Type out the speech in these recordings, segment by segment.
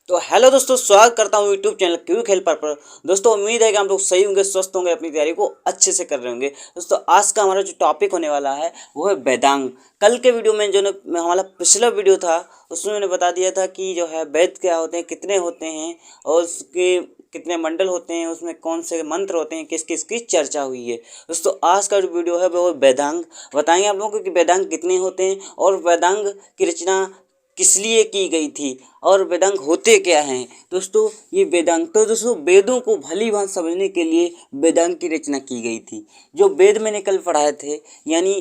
तो हेलो दोस्तों, स्वागत करता हूँ यूट्यूब चैनल क्यों खेल पर। दोस्तों उम्मीद है कि हम लोग सही होंगे, स्वस्थ होंगे, अपनी तैयारी को अच्छे से कर रहे होंगे। दोस्तों आज का हमारा जो टॉपिक होने वाला है वो है वेदांग। कल के वीडियो में हमारा पिछला वीडियो था उसमें मैंने बता दिया था कि जो है वेद क्या होते हैं, कितने होते हैं और उसके कितने मंडल होते हैं, उसमें कौन से मंत्र होते हैं, किस किस की चर्चा हुई है। दोस्तों आज का जो वीडियो है वो वेदांग बताएंगे आप लोगों को कि वेदांग कितने होते हैं और वेदांग की रचना किस लिए की गई थी और वेदांग होते क्या हैं। दोस्तों ये वेदांग तो दोस्तों वेदों को भली भांति समझने के लिए वेदांग की रचना की गई थी। जो वेद मैंने कल पढ़ाए थे यानी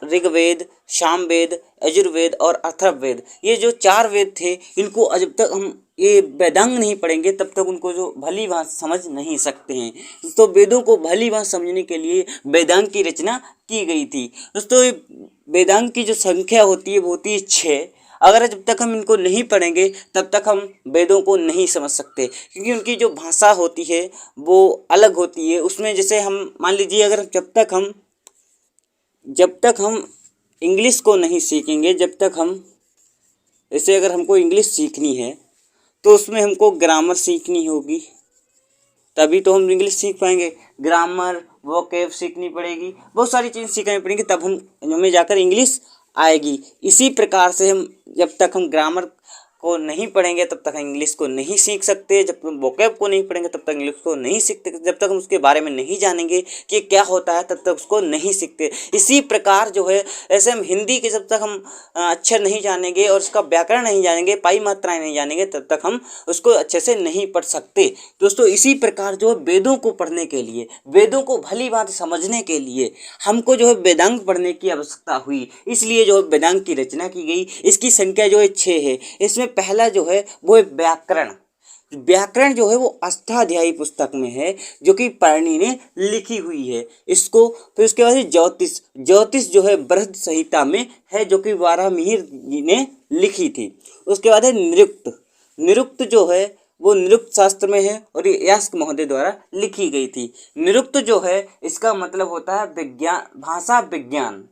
ऋग्वेद, सामवेद, यजुर्वेद और अथर्ववेद, ये जो 4 वेद थे इनको जब तक हम ये वेदांग नहीं पढ़ेंगे तब तक उनको जो भली भांति समझ नहीं सकते हैं। तो वेदों को भली भांति समझने के लिए वेदांग की रचना की गई थी। दोस्तों वेदांग की जो संख्या होती है वो होती है 6। अगर जब तक हम इनको नहीं पढ़ेंगे तब तक हम वेदों को नहीं समझ सकते, क्योंकि उनकी जो भाषा होती है वो अलग होती है। उसमें जैसे हम मान लीजिए अगर जब तक हम इंग्लिश को नहीं सीखेंगे, जब तक हम जैसे अगर हमको इंग्लिश सीखनी है तो उसमें हमको ग्रामर सीखनी होगी, तभी तो हम इंग्लिश सीख पाएंगे। ग्रामर, वोकैब सीखनी पड़ेगी, बहुत सारी चीज़ सीखनी पड़ेंगी, तब हमें जाकर इंग्लिश आएगी। इसी प्रकार से जब तक हम ग्रामर को नहीं पढ़ेंगे तब तक हम इंग्लिश को नहीं सीख सकते। जब तक हम वोकैब को नहीं पढ़ेंगे तब तक इंग्लिश को नहीं सीखते। जब तक हम उसके बारे में नहीं जानेंगे कि क्या होता है तब तक उसको नहीं सीखते। इसी प्रकार जो है ऐसे हम हिंदी के जब तक हम अक्षर नहीं जानेंगे और उसका व्याकरण नहीं जानेंगे, पाई मात्राएं नहीं जानेंगे, तब तक हम उसको अच्छे से नहीं पढ़ सकते। दोस्तों इसी प्रकार जो है वेदों को पढ़ने के लिए, वेदों को भली भांति समझने के लिए हमको जो है वेदांग पढ़ने की आवश्यकता हुई। इसलिए जो है वेदांग की रचना की गई। इसकी संख्या जो है 6 है। इसमें पहला जो है वो है व्याकरण। व्याकरण जो है वो अष्टाध्यायी पुस्तक में है जो कि पाणिनि ने लिखी हुई है इसको। फिर उसके बाद ज्योतिष, ज्योतिष जो है बृहद संहिता में है जो कि वाराहमिहिर जी ने लिखी थी। उसके बाद है निरुक्त। निरुक्त जो है वो निरुक्त शास्त्र में है और ये यास्क महोदय द्वारा लिखी गई थी। निरुक्त जो है इसका मतलब होता है विज्ञान, भाषा विज्ञान,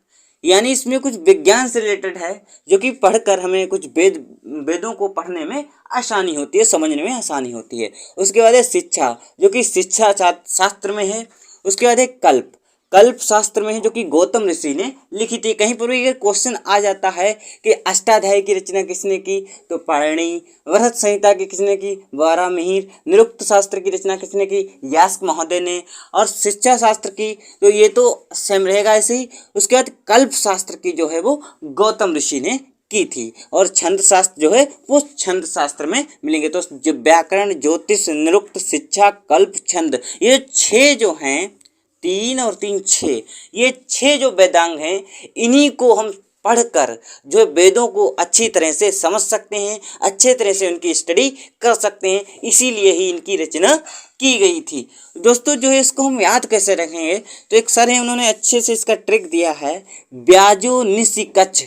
यानी इसमें कुछ विज्ञान से रिलेटेड है जो कि पढ़कर हमें कुछ वेदों को पढ़ने में आसानी होती है, समझने में आसानी होती है। उसके बाद है शिक्षा जो कि शिक्षा शास्त्र में है। उसके बाद है कल्प, कल्प शास्त्र में है जो कि गौतम ऋषि ने लिखी थी। कहीं पर भी ये क्वेश्चन आ जाता है कि अष्टाध्यायी की रचना किसने की, तो पाणिनि। वृहत संहिता की किसने की, वाराहमिहिर। निरुक्त शास्त्र की रचना किसने की, यास्क महोदय ने। और शिक्षा शास्त्र की तो ये तो सेम रहेगा ऐसे ही। उसके बाद कल्प शास्त्र की जो है वो गौतम ऋषि ने की थी। और छंद शास्त्र जो है वो छंद शास्त्र में मिलेंगे। तो जो व्याकरण, ज्योतिष, निरुक्त, शिक्षा, कल्प, छंद, ये 6 जो हैं, 3 और 3 6, ये 6 जो वेदांग हैं इन्हीं को हम पढ़कर जो वेदों को अच्छी तरह से समझ सकते हैं, अच्छे तरह से उनकी स्टडी कर सकते हैं। इसीलिए ही इनकी रचना की गई थी। दोस्तों जो है इसको हम याद कैसे रखेंगे, तो एक सर है उन्होंने अच्छे से इसका ट्रिक दिया है, ब्याजो निसि कच्छ।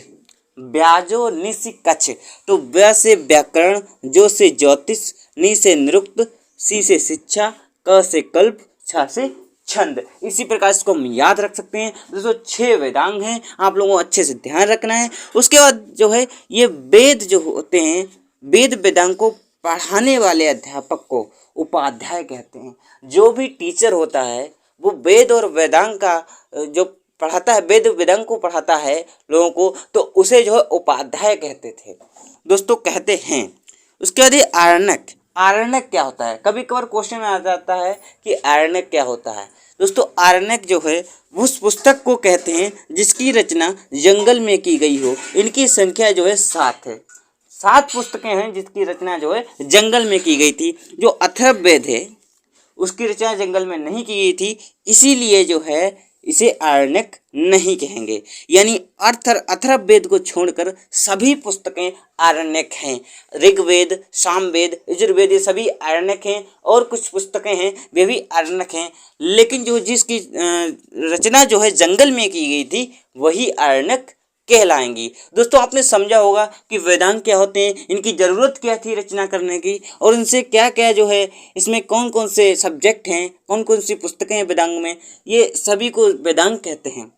ब्याजो निसि कच्छ, तो व्या से व्याकरण, जो से ज्योतिष, नि से निरुक्त, सी से शिक्षा, क से कल्प, छ से छंद। इसी प्रकार इसको हम याद रख सकते हैं। दोस्तों 6 वेदांग हैं, आप लोगों को अच्छे से ध्यान रखना है। उसके बाद जो है ये वेद जो होते हैं, वेद वेदांग को पढ़ाने वाले अध्यापक को उपाध्याय कहते हैं। जो भी टीचर होता है वो वेद और वेदांग का जो पढ़ाता है, वेद वेदांग को पढ़ाता है लोगों को, तो उसे जो है उपाध्याय कहते थे, दोस्तों कहते हैं। उसके बाद आरण्यक। आरण्यक क्या होता है, कभी कभार क्वेश्चन में आ जाता है कि आरण्यक क्या होता है। दोस्तों आरण्यक जो है उस पुस्तक को कहते हैं जिसकी रचना जंगल में की गई हो। इनकी संख्या जो है 7 है। 7 पुस्तकें हैं जिसकी रचना जो है जंगल में की गई थी। जो अथर्ववेद है उसकी रचना जंगल में नहीं की गई थी, इसीलिए जो है इसे आरण्यक नहीं कहेंगे। यानी अथर्ववेद को छोड़कर सभी पुस्तकें आरण्यक हैं। ऋग्वेद, सामवेद, यजुर्वेद, ये सभी आरण्यक हैं। और कुछ पुस्तकें हैं वे भी आरण्यक हैं, लेकिन जो जिसकी रचना जो है जंगल में की गई थी वही आरण्यक कहलाएंगी। दोस्तों आपने समझा होगा कि वेदांग क्या होते हैं, इनकी ज़रूरत क्या थी रचना करने की, और इनसे क्या क्या जो है इसमें कौन कौन से सब्जेक्ट हैं, कौन कौन सी पुस्तकें हैं वेदांग में, ये सभी को वेदांग कहते हैं।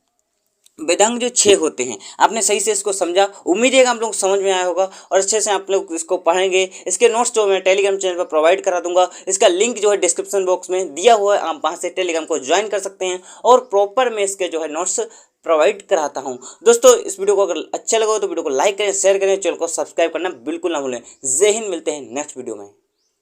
वेदांग जो 6 होते हैं, आपने सही से इसको समझा। उम्मीद है कि आप लोग को समझ में आया होगा और अच्छे से आप लोग इसको पढ़ेंगे। इसके नोट्स जो मैं टेलीग्राम चैनल पर प्रोवाइड करा दूंगा, इसका लिंक जो है डिस्क्रिप्शन बॉक्स में दिया हुआ है, आप वहाँ से टेलीग्राम को ज्वाइन कर सकते हैं और प्रॉपर में इसके जो है नोट्स प्रोवाइड कराता हूँ। दोस्तों इस वीडियो को अगर अच्छा लगा हो तो वीडियो को लाइक करें, शेयर करें, चैनल को सब्सक्राइब करना बिल्कुल ना भूलें। जय हिंद, मिलते हैं नेक्स्ट वीडियो में।